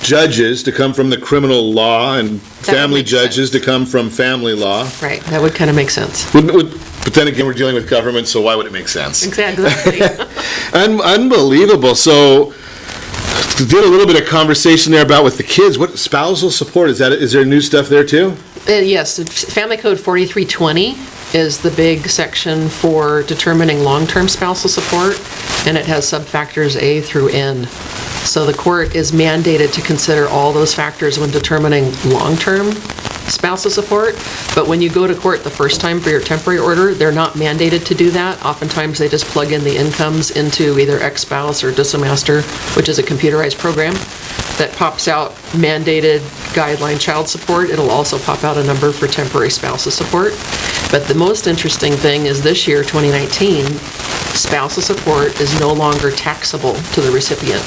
judges to come from the criminal law and family judges to come from family law. Right. That would kind of make sense. But then again, we're dealing with government, so why would it make sense? Exactly. Unbelievable. So did a little bit of conversation there about with the kids. What spousal support is there new stuff there too? Yes, Family Code 4320 is the big section for determining long-term spousal support, and it has subfactors A through N. So the court is mandated to consider all those factors when determining long-term spousal support, but when you go to court the first time for your temporary order, they're not mandated to do that. Oftentimes they just plug in the incomes into either ex-spouse or DismaMaster, which is a computerized program that pops out mandated guideline child support. It'll also pop out a number for temporary spousal support. But the most interesting thing is this year, 2019, spousal support is no longer taxable to the recipient,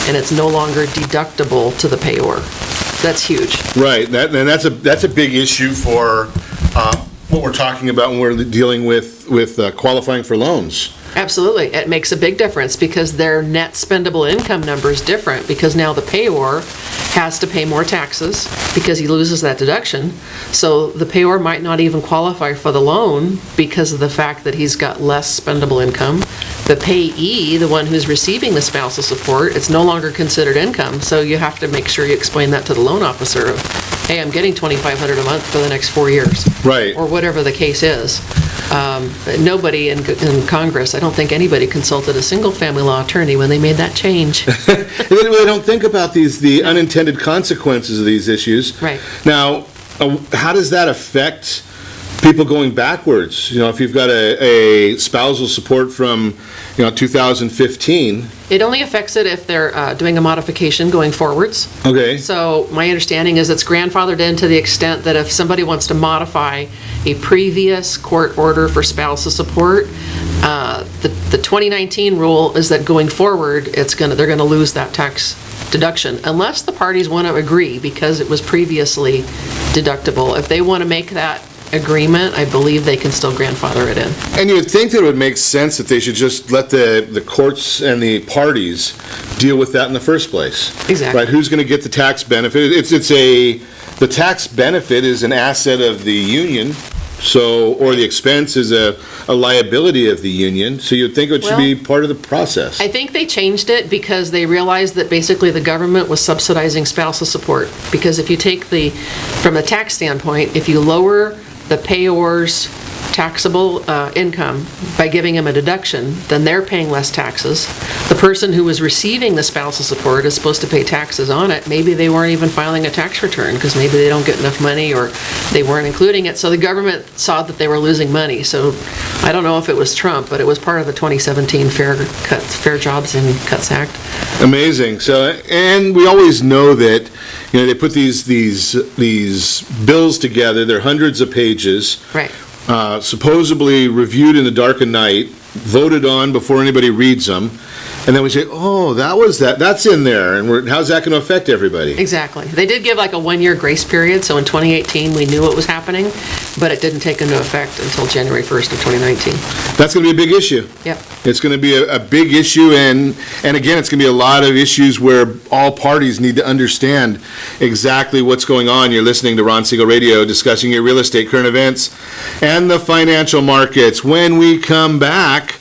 and it's no longer deductible to the payor. That's huge. Right, and that's a big issue for what we're talking about when we're dealing with qualifying for loans. Absolutely. It makes a big difference because their net spendable income number is different because now the payor has to pay more taxes because he loses that deduction. So the payor might not even qualify for the loan because of the fact that he's got less spendable income. The payee, the one who's receiving the spousal support, it's no longer considered income. So you have to make sure you explain that to the loan officer of, hey, I'm getting $2,500 a month for the next 4 years. Right. Or whatever the case is. Nobody in Congress, I don't think anybody consulted a single family law attorney when they made that change. They don't think about the unintended consequences of these issues. Right. Now, how does that affect people going backwards? If you've got a spousal support from 2015. It only affects it if they're doing a modification going forwards. Okay. So my understanding is it's grandfathered in to the extent that if somebody wants to modify a previous court order for spousal support, the 2019 rule is that going forward, they're going to lose that tax deduction unless the parties want to agree because it was previously deductible. If they want to make that agreement, I believe they can still grandfather it in. And you would think that it would make sense that they should just let the courts and the parties deal with that in the first place. Exactly. Right? Who's going to get the tax benefit? The tax benefit is an asset of the union, or the expense is a liability of the union, so you'd think it should be part of the process. I think they changed it because they realized that basically the government was subsidizing spousal support. Because if you take from a tax standpoint, if you lower the payor's taxable income by giving them a deduction, then they're paying less taxes. The person who was receiving the spousal support is supposed to pay taxes on it. Maybe they weren't even filing a tax return because maybe they don't get enough money or they weren't including it. So the government saw that they were losing money. So I don't know if it was Trump, but it was part of the 2017 Fair Jobs and Cuts Act. Amazing. So, and we always know that they put these bills together. They're hundreds of pages. Right. Supposedly reviewed in the dark of night, voted on before anybody reads them, and then we say, oh, that's in there, and how's that going to affect everybody? Exactly. They did give like a 1-year grace period, so in 2018 we knew what was happening, but it didn't take into effect until January 1st of 2019. That's going to be a big issue. Yep. It's going to be a big issue, and again, it's going to be a lot of issues where all parties need to understand exactly what's going on. You're listening to Ron Siegel Radio, discussing your real estate, current events, and the financial markets. When we come back,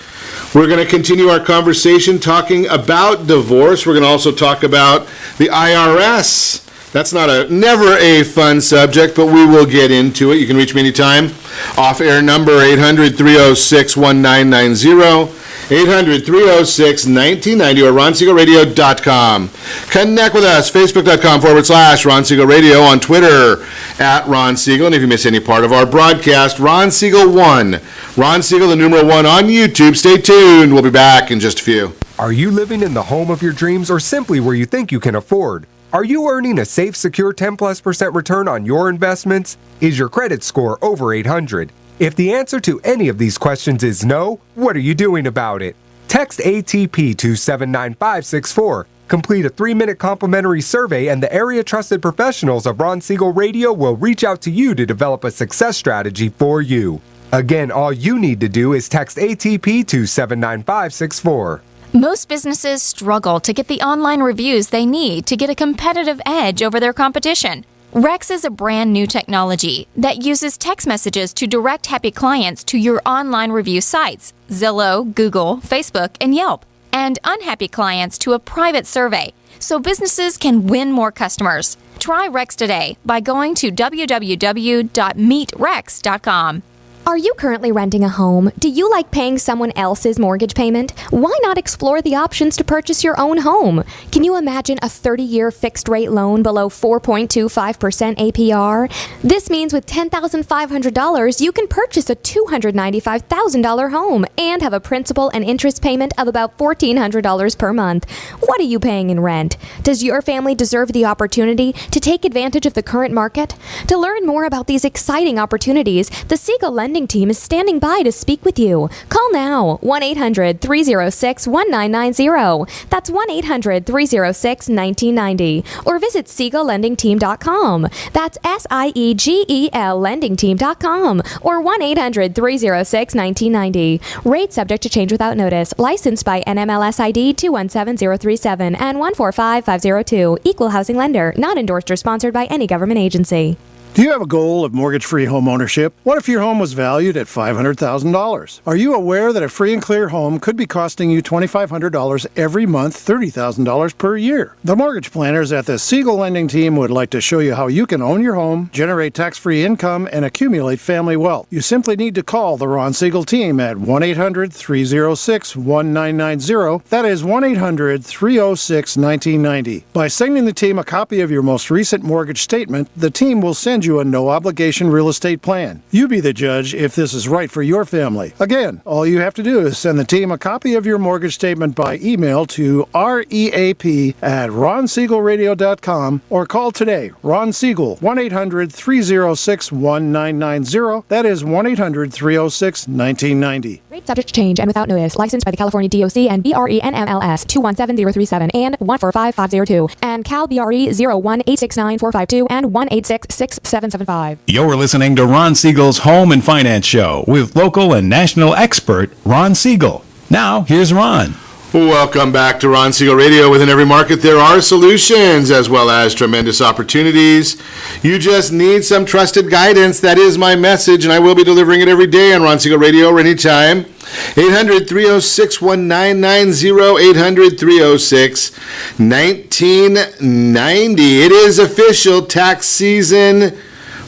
we're going to continue our conversation talking about divorce. We're going to also talk about the IRS. That's never a fun subject, but we will get into it. You can reach me anytime. Off-air number 800-306-1990. 800-306-1990 or RonSiegelRadio.com. Connect with us, Facebook.com/Ron Siegel Radio, on Twitter @Ron Siegel. And if you miss any part of our broadcast, Ron Siegel 1. Ron Siegel, the numeral 1 on YouTube. Stay tuned. We'll be back in just a few. Are you living in the home of your dreams or simply where you think you can afford? Are you earning a safe, secure 10+% return on your investments? Is your credit score over 800? If the answer to any of these questions is no, what are you doing about it? Text ATP to 79564. Complete a 3-minute complimentary survey and the area trusted professionals of Ron Siegel Radio will reach out to you to develop a success strategy for you. Again, all you need to do is text ATP to 79564. Most businesses struggle to get the online reviews they need to get a competitive edge over their competition. Rex is a brand new technology that uses text messages to direct happy clients to your online review sites, Zillow, Google, Facebook, and Yelp, and unhappy clients to a private survey, so businesses can win more customers. Try Rex today by going to www.meetrex.com. Are you currently renting a home? Do you like paying someone else's mortgage payment? Why not explore the options to purchase your own home? Can you imagine a 30-year fixed-rate loan below 4.25% APR? This means with $10,500, you can purchase a $295,000 home and have a principal and interest payment of about $1,400 per month. What are you paying in rent? Does your family deserve the opportunity to take advantage of the current market? To learn more about these exciting opportunities, the Siegel Lending Team is standing by to speak with you. Call now, 1-800-306-1990. That's 1-800-306-1990. Or visit SiegelLendingTeam.com. That's SIEGEL LendingTeam.com. Or 1-800-306-1990. Rate subject to change without notice. Licensed by NMLS ID 217037 and 145502. Equal housing lender. Not endorsed or sponsored by any government agency. Do you have a goal of mortgage-free home ownership? What if your home was valued at $500,000? Are you aware that a free and clear home could be costing you $2,500 every month, $30,000 per year? The mortgage planners at the Siegel Lending Team would like to show you how you can own your home, generate tax-free income, and accumulate family wealth. You simply need to call the Ron Siegel Team at 1-800-306-1990. That is 1-800-306-1990. By sending the team a copy of your most recent mortgage statement, the team will send you a no-obligation real estate plan. You be the judge if this is right for your family. Again, all you have to do is send the team a copy of your mortgage statement by email to reap@ronsiegelradio.com or call today, Ron Siegel, 1-800-306-1990. That is 1-800-306-1990. Rate subject to change and without notice. Licensed by the California DOC and BRE NMLS 217037 and 145502 and Cal BRE 0186945 and 18666 775. You're listening to Ron Siegel's Home and Finance Show with local and national expert Ron Siegel. Now, here's Ron. Welcome back to Ron Siegel Radio. Within every market, there are solutions as well as tremendous opportunities. You just need some trusted guidance. That is my message, and I will be delivering it every day on Ron Siegel Radio or anytime. 800-306-1990, 800-306-1990. It is official. Tax season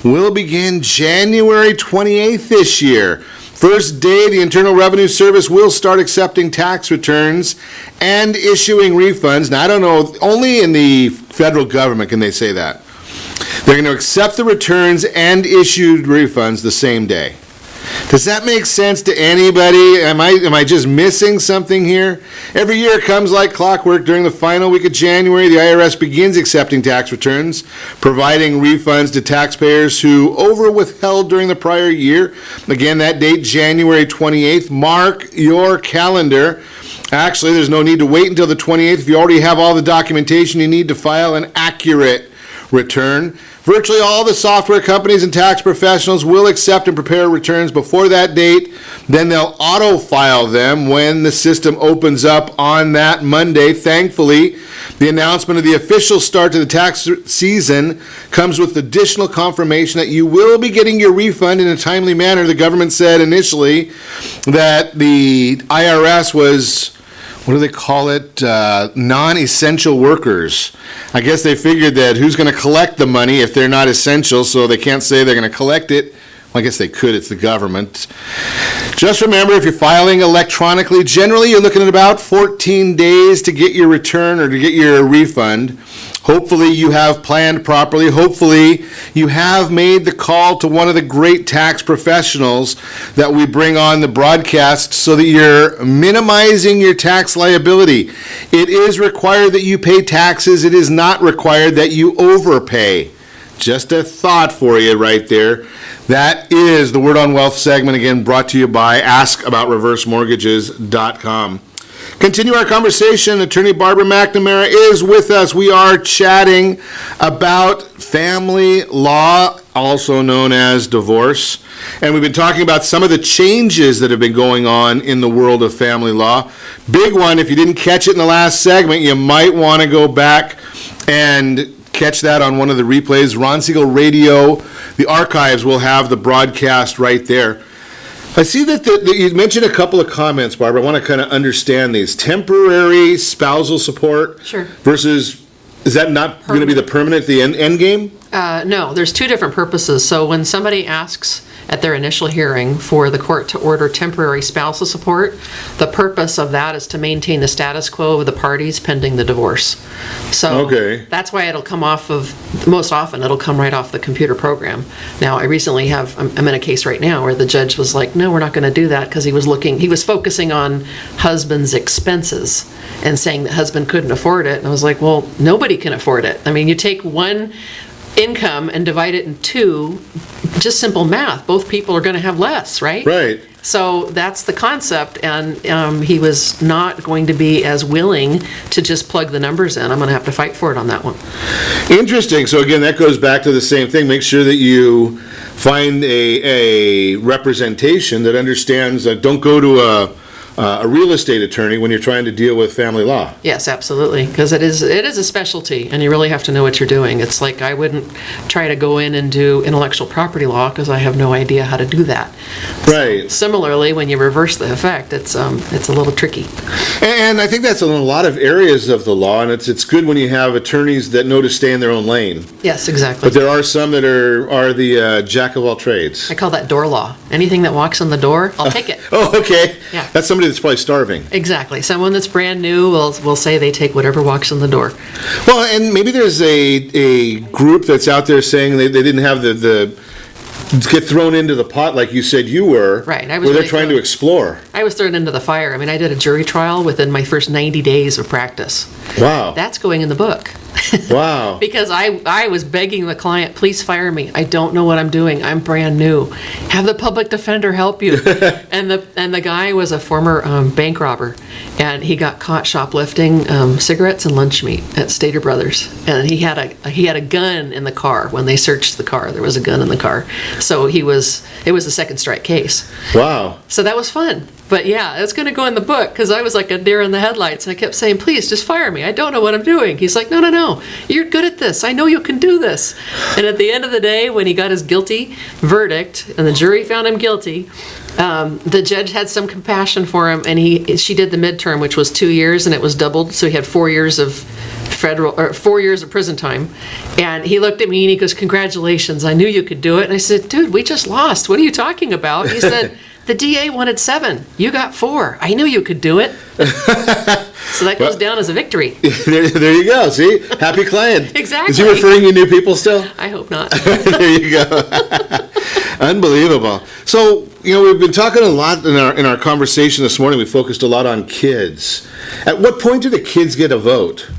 will begin January 28th this year. First day, the Internal Revenue Service will start accepting tax returns and issuing refunds. Now, I don't know, only in the federal government can they say that. They're going to accept the returns and issue refunds the same day. Does that make sense to anybody? Am I just missing something here? Every year it comes like clockwork. During the final week of January, the IRS begins accepting tax returns, providing refunds to taxpayers who over-withheld during the prior year. Again, that date, January 28th. Mark your calendar. Actually, there's no need to wait until the 28th if you already have all the documentation you need to file an accurate return. Virtually all the software companies and tax professionals will accept and prepare returns before that date. Then they'll auto-file them when the system opens up on that Monday. Thankfully, the announcement of the official start to the tax season comes with additional confirmation that you will be getting your refund in a timely manner. The government said initially that the IRS was, what do they call it, non-essential workers. I guess they figured that who's going to collect the money if they're not essential, so they can't say they're going to collect it. Well, I guess they could, it's the government. Just remember, if you're filing electronically, generally you're looking at about 14 days to get your return or to get your refund. Hopefully you have planned properly. Hopefully you have made the call to one of the great tax professionals that we bring on the broadcast so that you're minimizing your tax liability. It is required that you pay taxes. It is not required that you overpay. Just a thought for you right there. That is the Word on Wealth segment, again, brought to you by AskAboutReverseMortgages.com. Continue our conversation. Attorney Barbara McNamara is with us. We are chatting about family law, also known as divorce. And we've been talking about some of the changes that have been going on in the world of family law. Big one, if you didn't catch it in the last segment, you might want to go back and catch that on one of the replays. Ron Siegel Radio, the archives will have the broadcast right there. I see that you mentioned a couple of comments, Barbara. I want to kind of understand these. Temporary spousal support versus, is that not going to be the permanent, the end game? No, there's two different purposes. So when somebody asks at their initial hearing for the court to order temporary spousal support, the purpose of that is to maintain the status quo of the parties pending the divorce. So that's why it'll come off of, most often it'll come right off the computer program. Now, I recently I'm in a case right now where the judge was like, no, we're not going to do that, because he was focusing on husband's expenses and saying that husband couldn't afford it. And I was like, well, nobody can afford it. I mean, you take one income and divide it in two, just simple math. Both people are going to have less, right? Right. So that's the concept, and he was not going to be as willing to just plug the numbers in. I'm going to have to fight for it on that one. Interesting. So again, that goes back to the same thing. Make sure that you find a representation that understands that. Don't go to a real estate attorney when you're trying to deal with family law. Yes, absolutely, because it is a specialty, and you really have to know what you're doing. It's like I wouldn't try to go in and do intellectual property law because I have no idea how to do that. Right. So, similarly, when you reverse the effect, it's a little tricky. And I think that's in a lot of areas of the law, and it's good when you have attorneys that know to stay in their own lane. Yes, exactly. But there are some that are the jack of all trades. I call that door law. Anything that walks in the door, I'll take it. Oh, okay. Yeah. That's somebody that's probably starving. Exactly. Someone that's brand new will say they take whatever walks in the door. Well, and maybe there's a group that's out there saying they didn't have the get thrown into the pot like you said you were. Right. Where they're trying to explore. I was thrown into the fire. I mean, I did a jury trial within my first 90 days of practice. Wow. That's going in the book. Wow. Because I was begging the client, please fire me. I don't know what I'm doing. I'm brand new. Have the public defender help you. and the guy was a former bank robber, and he got caught shoplifting cigarettes and lunch meat at Stater Brothers. And he had a gun in the car when they searched the car. There was a gun in the car. So it was a second strike case. Wow. So that was fun. But yeah, it's going to go in the book because I was like a deer in the headlights. And I kept saying, please just fire me. I don't know what I'm doing. He's like, no. You're good at this. I know you can do this. And at the end of the day, when he got his guilty verdict and the jury found him guilty, the judge had some compassion for him. And she did the midterm, which was 2 years, and it was doubled. So he had 4 years of 4 years of prison time. And he looked at me and he goes, congratulations. I knew you could do it. And I said, dude, we just lost. What are you talking about? He said, the DA wanted 7. You got 4. I knew you could do it. So that goes down as a victory. There you go. See? Happy client. Exactly. Is he referring you new people still? I hope not. There you go. Unbelievable. So, we've been talking a lot in our conversation this morning. We focused a lot on kids. At what point do the kids get a vote?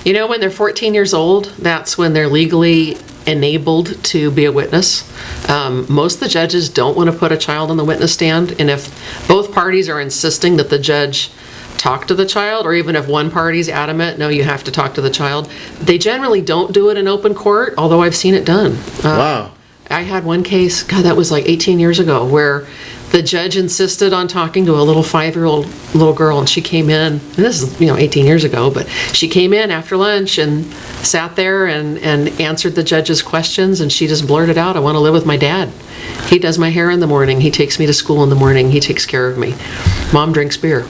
When they're 14 years old, that's when they're legally enabled to be a witness. Most of the judges don't want to put a child on the witness stand, and if both parties are insisting that the judge talk to the child, or even if one party's adamant, no, you have to talk to the child, they generally don't do it in open court, although I've seen it done. Wow. I had one case, God, that was like 18 years ago, where the judge insisted on talking to a little 5-year-old little girl, and she came in, and this is 18 years ago, but she came in after lunch and sat there and answered the judge's questions, and she just blurted out, I want to live with my dad. He does my hair in the morning, he takes me to school in the morning, he takes care of me. Mom drinks beer.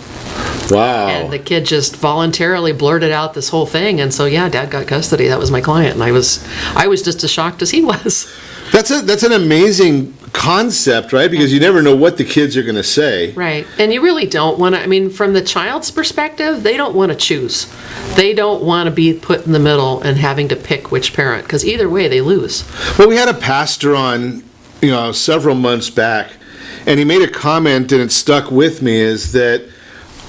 Wow. And the kid just voluntarily blurted out this whole thing, and so yeah, Dad got custody. That was my client, and I was just as shocked as he was. That's an amazing concept, right? Because you never know what the kids are going to say. Right. And you really don't want to, from the child's perspective, they don't want to choose. They don't want to be put in the middle and having to pick which parent, because either way they lose. Well, we had a pastor on, several months back, and he made a comment, and it stuck with me, is that,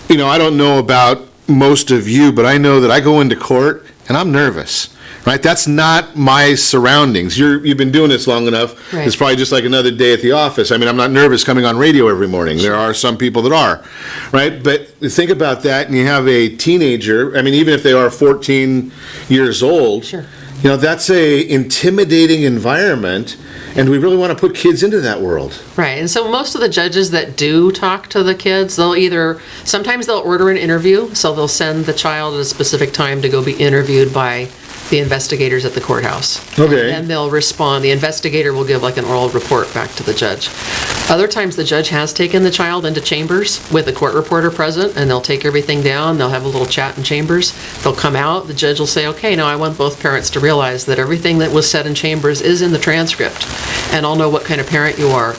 I don't know about most of you, but I know that I go into court and I'm nervous. Right? That's not my surroundings. You've been doing this long enough. Right. It's probably just like another day at the office. I'm not nervous coming on radio every morning. There are some people that are, right? But think about that, and you have a teenager, even if they are 14 years old, sure. That's a intimidating environment, and we really want to put kids into that world. Right, and so most of the judges that do talk to the kids, sometimes they'll order an interview, so they'll send the child at a specific time to go be interviewed by the investigators at the courthouse. Okay. And they'll respond. The investigator will give an oral report back to the judge. Other times the judge has taken the child into chambers with a court reporter present, and they'll take everything down. They'll have a little chat in chambers. They'll come out. The judge will say, okay, now I want both parents to realize that everything that was said in chambers is in the transcript, and I'll know what kind of parent you are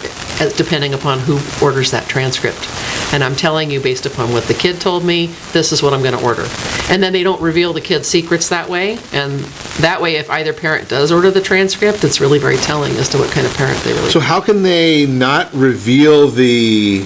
depending upon who orders that transcript. And I'm telling you, based upon what the kid told me, this is what I'm going to order. And then they don't reveal the kid's secrets that way, and that way, if either parent does order the transcript, it's really very telling as to what kind of parent they really are. So how can they not reveal the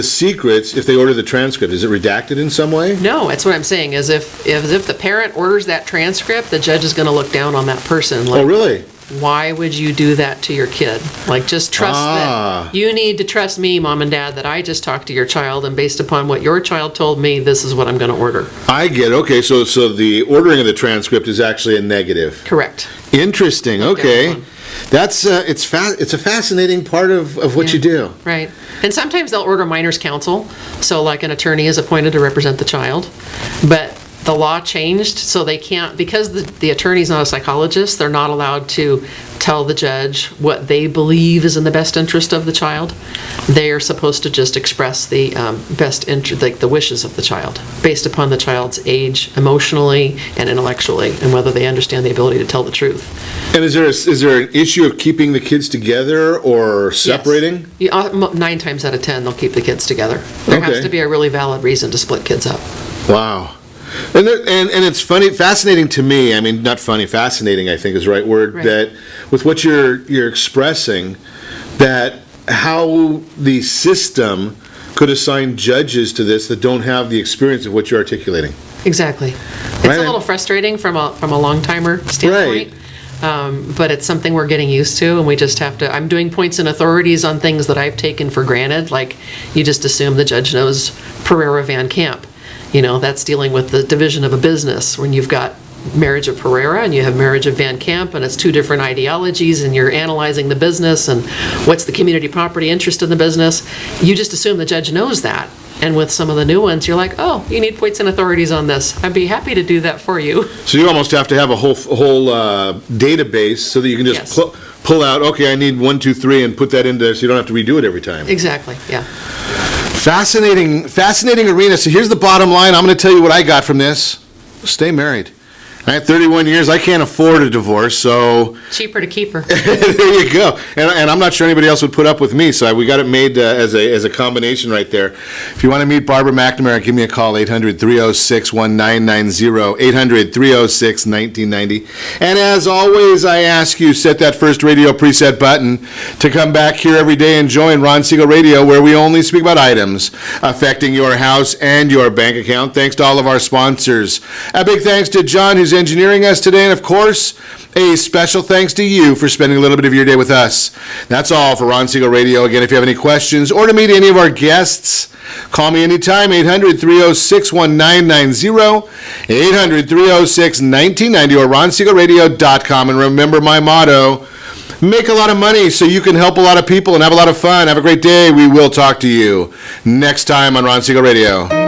secrets if they order the transcript? Is it redacted in some way? No, that's what I'm saying, is if the parent orders that transcript, the judge is going to look down on that person. Oh, really? Why would you do that to your kid? Just trust that. You need to trust me, Mom and Dad, that I just talked to your child, and based upon what your child told me, this is what I'm going to order. I get it. Okay, so the ordering of the transcript is actually a negative. Correct. Interesting. Okay. That's it's a fascinating part of what you do. Right. And sometimes they'll order minors counsel, so an attorney is appointed to represent the child, but the law changed, so they can't, because the attorney's not a psychologist, they're not allowed to tell the judge what they believe is in the best interest of the child. They are supposed to just express the best interest, the wishes of the child, based upon the child's age, emotionally and intellectually, and whether they understand the ability to tell the truth. And is there an issue of keeping the kids together or separating? Yes. 9 times out of 10, they'll keep the kids together. There has to be a really valid reason to split kids up. Wow. And it's fascinating to me. Not funny, fascinating, I think is the right word, right. That with what you're expressing, that how the system could assign judges to this that don't have the experience of what you're articulating. Exactly. It's a little frustrating from a long-timer standpoint. But it's something we're getting used to, and we just have to. I'm doing points and authorities on things that I've taken for granted, like you just assume the judge knows Pereira Van Camp. That's dealing with the division of a business when you've got marriage of Pereira and you have marriage of Van Camp, and it's two different ideologies, and you're analyzing the business and what's the community property interest in the business. You just assume the judge knows that. And with some of the new ones, you're like, oh, you need points and authorities on this. I'd be happy to do that for you. So you almost have to have a whole database so that you can just pull out, okay, I need 1, 2, 3, and put that in there so you don't have to redo it every time. Exactly, yeah. Fascinating arena. So here's the bottom line. I'm going to tell you what I got from this. Stay married. I had 31 years. I can't afford a divorce, so... Cheaper to keep her. There you go. And I'm not sure anybody else would put up with me, so we got it made as a combination right there. If you want to meet Barbara McNamara, give me a call, 800-306-1990, 800-306-1990. And as always, I ask you, set that first radio preset button to come back here every day and join Ron Siegel Radio, where we only speak about items affecting your house and your bank account. Thanks to all of our sponsors. A big thanks to John, who's engineering us today, and of course, a special thanks to you for spending a little bit of your day with us. That's all for Ron Siegel Radio. Again, if you have any questions or to meet any of our guests, call me anytime, 800-306-1990, 800-306-1990, or ronsiegelradio.com. And remember my motto, make a lot of money so you can help a lot of people and have a lot of fun. Have a great day. We will talk to you next time on Ron Siegel Radio.